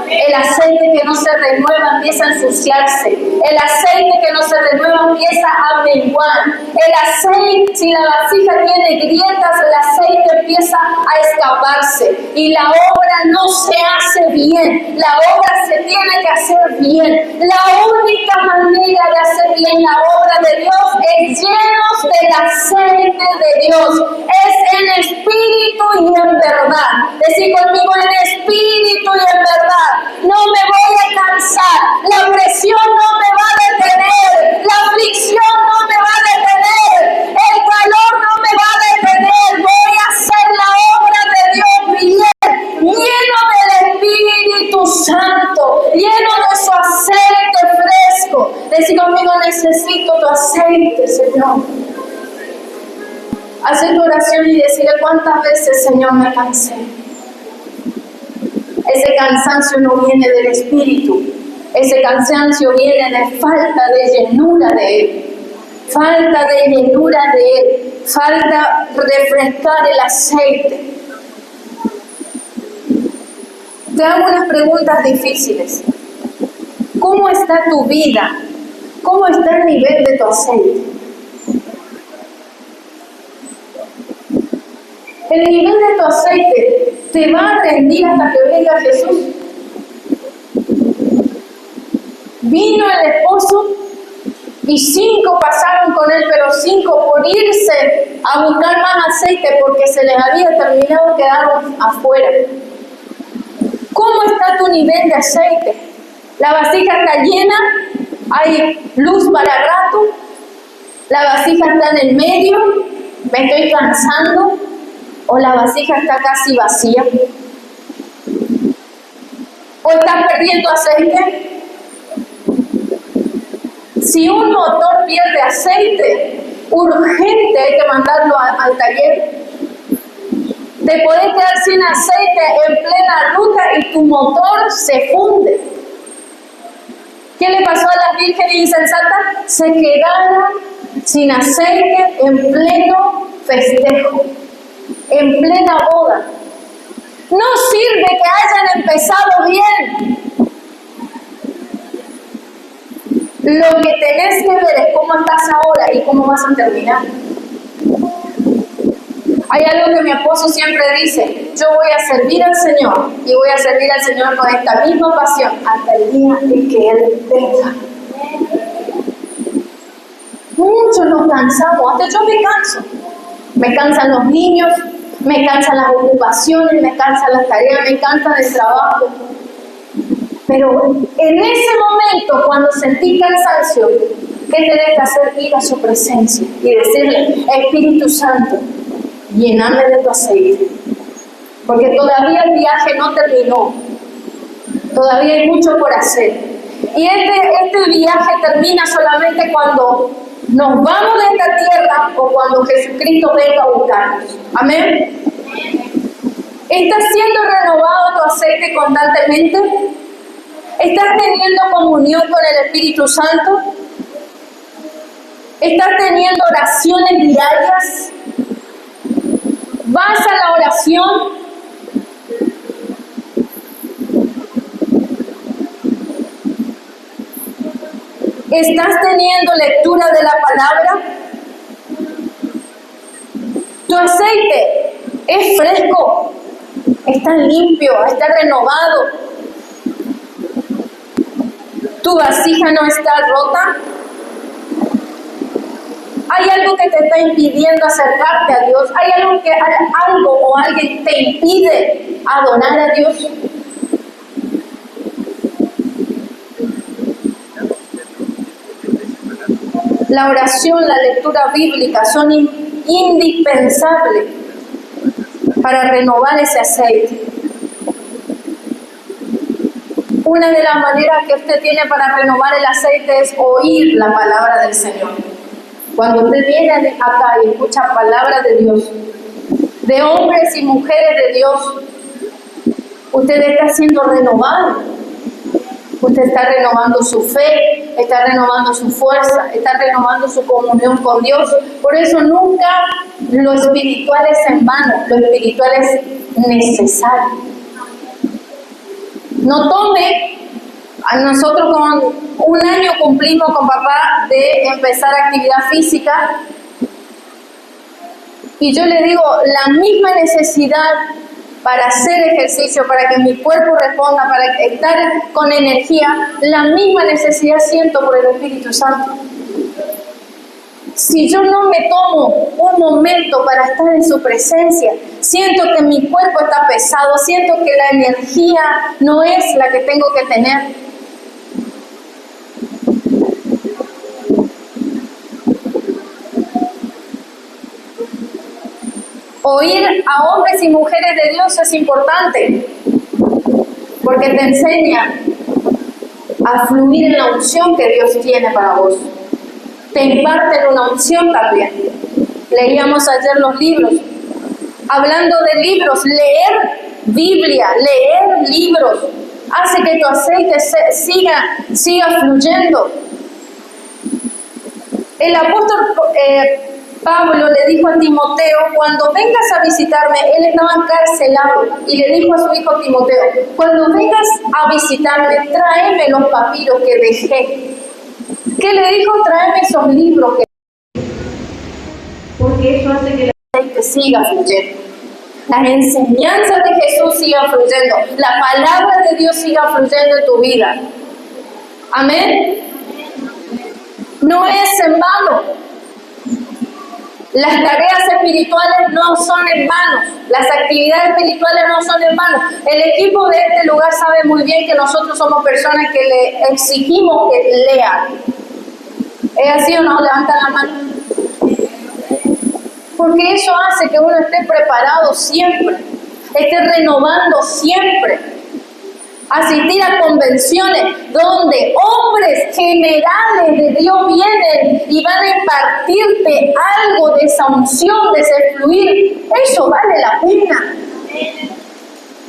El aceite que no se renueva empieza a ensuciarse. El aceite que no se renueva empieza a menguar. El aceite, si la vasija tiene grietas, el aceite empieza a escaparse. Y la obra no se hace bien. La obra se tiene que hacer bien. La única manera de hacer bien la obra de Dios es llenos del aceite de Dios. Es en espíritu y en verdad. Decir conmigo, en espíritu y en verdad. No me voy a cansar. La presión no me va a detener. La aflicción no me va a detener. El calor no me va a detener. Voy a hacer la obra de Dios bien. Lleno del Espíritu Santo, lleno de su aceite fresco. Decir conmigo, necesito tu aceite, Señor. Hacer tu oración y decirle cuántas veces, Señor, me cansé. Ese cansancio no viene del Espíritu. Ese cansancio viene de falta de llenura de Él. Falta de llenura de Él. Falta refrescar el aceite. Te hago unas preguntas difíciles. ¿Cómo está tu vida? ¿Cómo está el nivel de tu aceite? El nivel de tu aceite te va a rendir hasta que venga Jesús. Vino el esposo y 5 pasaron con él, pero 5 por irse a buscar más aceite porque se les había terminado, quedaron afuera. ¿Cómo está tu nivel de aceite? ¿La vasija está llena? ¿Hay luz para rato? ¿La vasija está en el medio? ¿Me estoy cansando? ¿O la vasija está casi vacía? ¿O estás perdiendo aceite? Si un motor pierde aceite, urgente hay que mandarlo al taller. Te podés quedar sin aceite en plena ruta y tu motor se funde. ¿Qué le pasó a las vírgenes insensatas? Se quedaron sin aceite en pleno festejo, en plena boda. No sirve que hayan empezado bien. Lo que tenés que ver es cómo estás ahora y cómo vas a terminar. Hay algo que mi esposo siempre dice: yo voy a servir al Señor y voy a servir al Señor con esta misma pasión hasta el día en que Él venga. Muchos nos cansamos, hasta yo me canso. Me cansan los niños, me cansan las ocupaciones, me cansan las tareas, me cansa el trabajo. Pero en ese momento, cuando sentí cansancio, ¿qué tenés que hacer? Ir a su presencia y decirle: Espíritu Santo, lléname de tu aceite. Porque todavía el viaje no terminó. Todavía hay mucho por hacer. Y este viaje termina solamente cuando nos vamos de esta tierra o cuando Jesucristo venga a buscarnos. Amén. ¿Estás siendo renovado tu aceite constantemente? ¿Estás teniendo comunión con el Espíritu Santo? ¿Estás teniendo oraciones diarias? ¿Vas a la oración? ¿Estás teniendo lectura de la palabra? ¿Tu aceite es fresco? ¿Está limpio? ¿Está renovado? ¿Tu vasija no está rota? ¿Hay algo que te está impidiendo acercarte a Dios? ¿Hay algo o alguien te impide adorar a Dios? La oración, la lectura bíblica son indispensables para renovar ese aceite. Una de las maneras que usted tiene para renovar el aceite es oír la palabra del Señor. Cuando usted viene acá y escucha palabra de Dios, de hombres y mujeres de Dios, usted está siendo renovado. Usted está renovando su fe, está renovando su fuerza, está renovando su comunión con Dios. Por eso nunca lo espiritual es en vano, lo espiritual es necesario. No tome, a nosotros con 1 año cumplimos con papá de empezar actividad física. Y yo le digo, la misma necesidad para hacer ejercicio, para que mi cuerpo responda, para estar con energía, la misma necesidad siento por el Espíritu Santo. Si yo no me tomo un momento para estar en su presencia, siento que mi cuerpo está pesado, siento que la energía no es la que tengo que tener. Oír a hombres y mujeres de Dios es importante, porque te enseña a fluir en la unción que Dios tiene para vos. Te imparten una unción también. Leíamos ayer los libros. Hablando de libros, leer Biblia, leer libros, hace que tu aceite siga fluyendo. El apóstol Pablo le dijo a Timoteo: cuando vengas a visitarme, él estaba encarcelado, y le dijo a su hijo Timoteo: cuando vengas a visitarme, tráeme los papiros que dejé. ¿Qué le dijo? Tráeme esos libros que... Porque eso hace que el aceite siga fluyendo. Las enseñanzas de Jesús sigan fluyendo. La palabra de Dios siga fluyendo en tu vida. Amén. No es en vano. Las tareas espirituales no son en vano. Las actividades espirituales no son en vano. El equipo de este lugar sabe muy bien que nosotros somos personas que le exigimos que lean. ¿Es así o no? Levantan la mano. Porque eso hace que uno esté preparado siempre, esté renovando siempre. Asistir a convenciones donde hombres generales de Dios vienen y van a impartirte algo de esa unción, de ese fluir, eso vale la pena.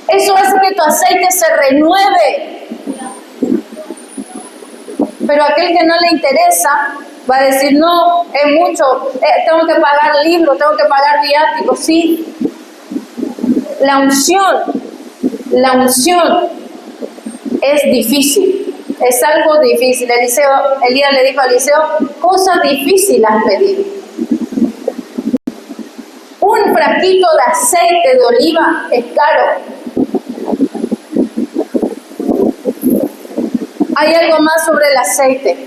Eso hace que tu aceite se renueve. Pero aquel que no le interesa va a decir: no, es mucho, tengo que pagar libros, tengo que pagar viáticos. Sí, la unción es difícil, es algo difícil. Elías le dijo a Eliseo: cosas difíciles has pedido. Un frasquito de aceite de oliva es caro. Hay algo más sobre el aceite.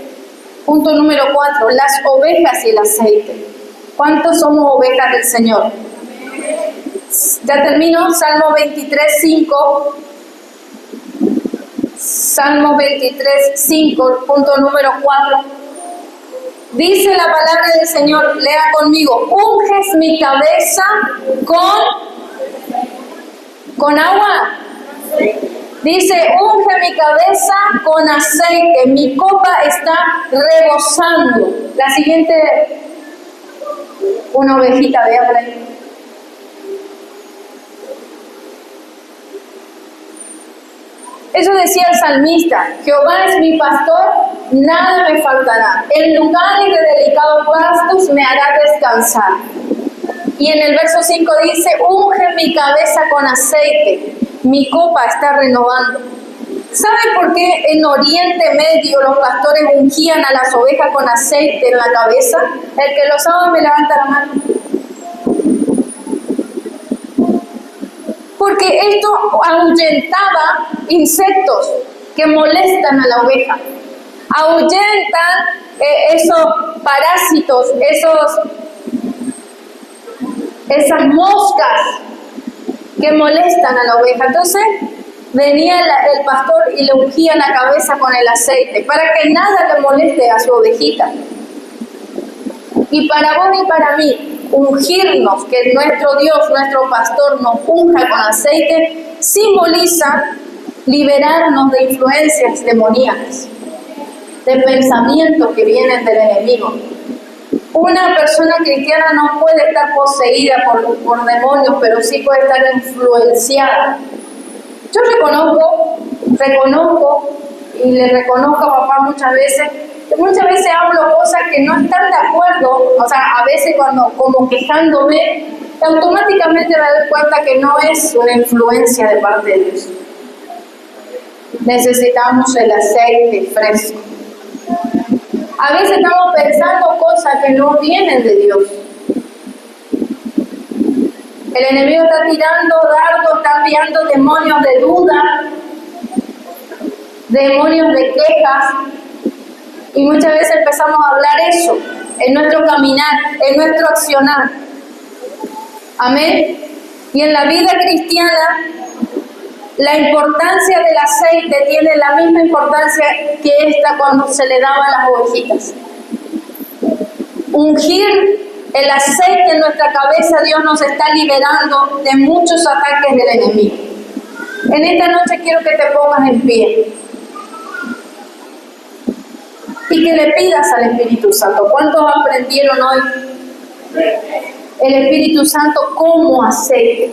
Punto número 4, las ovejas y el aceite. ¿Cuántos somos ovejas del Señor? Ya termino, Salmo 23:5. Salmo 23:5, punto número 4. Dice la palabra del Señor, lea conmigo: unges mi cabeza con agua. Dice, unge mi cabeza con aceite, mi copa está rebosando. La siguiente, una ovejita, vea por ahí. Eso decía el salmista: Jehová es mi pastor, nada me faltará. En lugares de delicados pastos me hará descansar. Y en el verso 5 dice, unge mi cabeza con aceite, mi copa está renovando. ¿Sabe por qué en Oriente Medio los pastores ungían a las ovejas con aceite en la cabeza? El que lo sabe me levanta la mano. Porque esto ahuyentaba insectos que molestan a la oveja. Ahuyentan esos parásitos, esas moscas que molestan a la oveja. Entonces venía el pastor y le ungía la cabeza con el aceite para que nada le moleste a su ovejita. Y para vos y para mí, ungirnos, que nuestro Dios, nuestro pastor nos unja con aceite, simboliza liberarnos de influencias demoníacas, de pensamientos que vienen del enemigo. Una persona cristiana no puede estar poseída por demonios, pero sí puede estar influenciada. Yo reconozco y le reconozco a papá muchas veces hablo cosas que no están de acuerdo, o sea, a veces cuando como quejándome, automáticamente me doy cuenta que no es una influencia de parte de Dios. Necesitamos el aceite fresco. A veces estamos pensando cosas que no vienen de Dios. El enemigo está tirando dardos, está enviando demonios de duda, demonios de quejas, y muchas veces empezamos a hablar eso en nuestro caminar, en nuestro accionar. Amén. Y en la vida cristiana, la importancia del aceite tiene la misma importancia que esta cuando se le daba a las ovejitas. Ungir el aceite en nuestra cabeza, Dios nos está liberando de muchos ataques del enemigo. En esta noche quiero que te pongas en pie y que le pidas al Espíritu Santo. ¿Cuántos aprendieron hoy el Espíritu Santo como aceite?